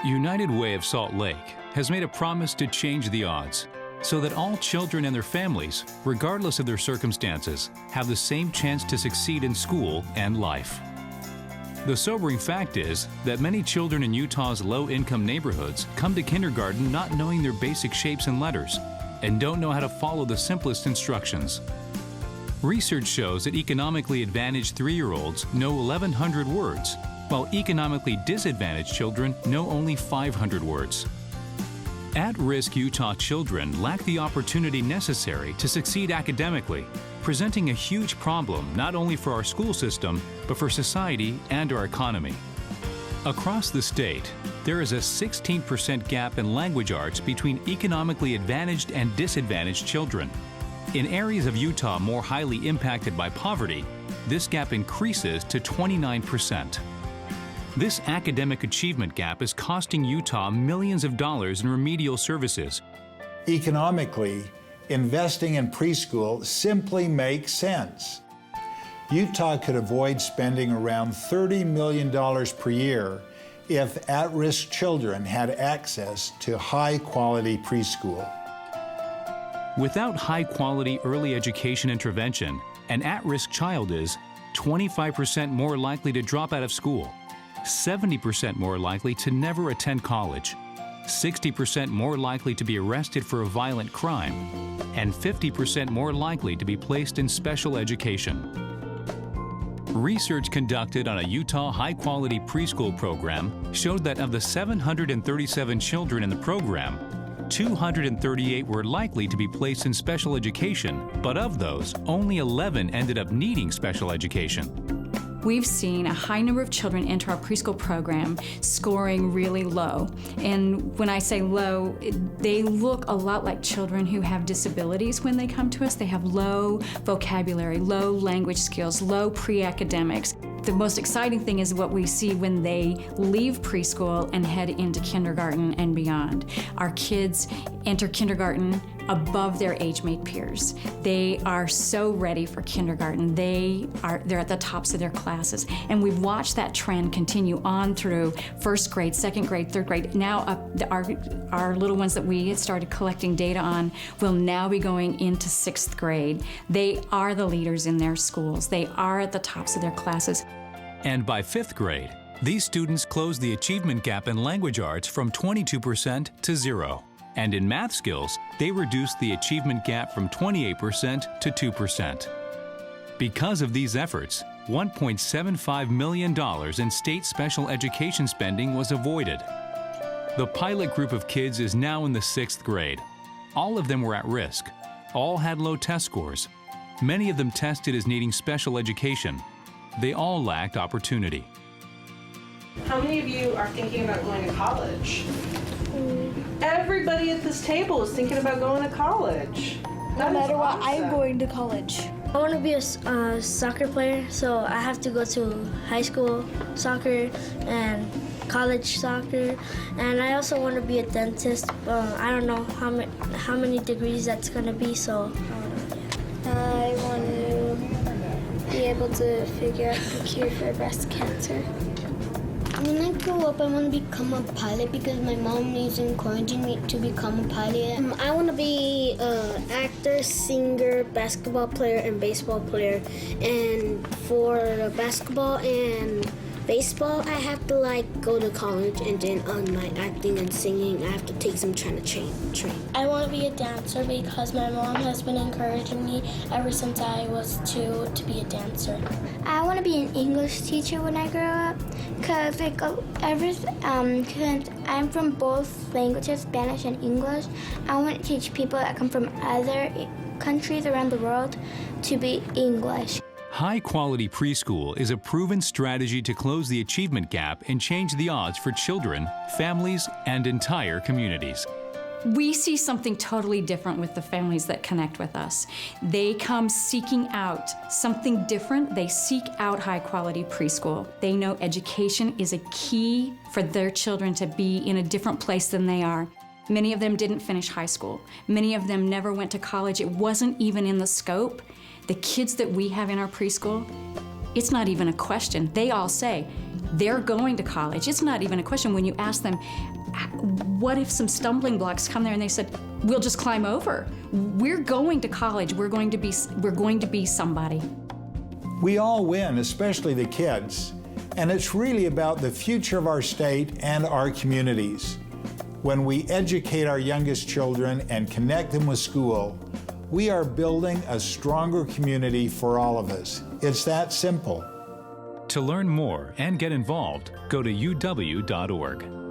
United Way of Salt Lake has made a promise to change the odds so that all children and their families, regardless of their circumstances, have the same chance to succeed in school and life. The sobering fact is that many children in Utah's low-income neighborhoods come to kindergarten not knowing their basic shapes and letters and don't know how to follow the simplest instructions. Research shows that economically advantaged 3-year-olds know 1,100 words, while economically disadvantaged children know only 500 words. At-risk Utah children lack the opportunity necessary to succeed academically, presenting a huge problem not only for our school system, but for society and our economy. Across the state, there is a 16% gap in language arts between economically advantaged and disadvantaged children. In areas of Utah more highly impacted by poverty, this gap increases to 29%. This academic achievement gap is costing Utah millions of dollars in remedial services. Economically, investing in preschool simply makes sense. Utah could avoid spending around $30 million per year if at-risk children had access to high-quality preschool. Without high-quality early education intervention, an at-risk child is 25% more likely to drop out of school, 70% more likely to never attend college, 60% more likely to be arrested for a violent crime, and 50% more likely to be placed in special education. Research conducted on a Utah high-quality preschool program showed that of the 737 children in the program, 238 were likely to be placed in special education, but of those, only 11 ended up needing special education. We've seen a high number of children enter our preschool program scoring really low. And when I say low, they look a lot like children who have disabilities when they come to us. They have low vocabulary, low language skills, low pre-academics. The most exciting thing is what we see when they leave preschool and head into kindergarten and beyond. Our kids enter kindergarten above their age-mate peers. They are so ready for kindergarten. They're at the tops of their classes. And we've watched that trend continue on through first grade, second grade, third grade. Now our little ones that we had started collecting data on will now be going into sixth grade. They are the leaders in their schools. They are at the tops of their classes. And by fifth grade, these students close the achievement gap in language arts from 22% to 0. And in math skills, they reduced the achievement gap from 28% to 2%. Because of these efforts, $1.75 million in state special education spending was avoided. The pilot group of kids is now in the 6th grade. All of them were at risk. All had low test scores. Many of them tested as needing special education. They all lacked opportunity. How many of you are thinking about going to college? Everybody at this table is thinking about going to college. No matter what, I'm going to college. I want to be a soccer player, so I have to go to high school soccer and college soccer, and I also want to be a dentist. I don't know how many degrees that's going to be, so I want to be able to figure out the cure for breast cancer. When I grow up, I want to become a pilot because my mom is encouraging me to become a pilot. I want to be an actor, singer, basketball player, and baseball player. And for basketball and baseball, I have to go to college, and then on my acting and singing, I have to take some trying to train. I want to be a dancer because my mom has been encouraging me ever since I was 2 to be a dancer. I want to be an English teacher when I grow up because I'm from both languages, Spanish and English. I want to teach people that come from other countries around the world to be English. High-quality preschool is a proven strategy to close the achievement gap and change the odds for children, families, and entire communities. We see something totally different with the families that connect with us. They come seeking out something different. They seek out high-quality preschool. They know education is a key for their children to be in a different place than they are. Many of them didn't finish high school. Many of them never went to college. It wasn't even in the scope. The kids that we have in our preschool, it's not even a question. They all say, they're going to college. It's not even a question when you ask them, what if some stumbling blocks come there, and they said, we'll just climb over. We're going to college. We're going to be somebody. We all win, especially the kids, and it's really about the future of our state and our communities. When we educate our youngest children and connect them with school, we are building a stronger community for all of us. It's that simple. To learn more and get involved, go to uw.org.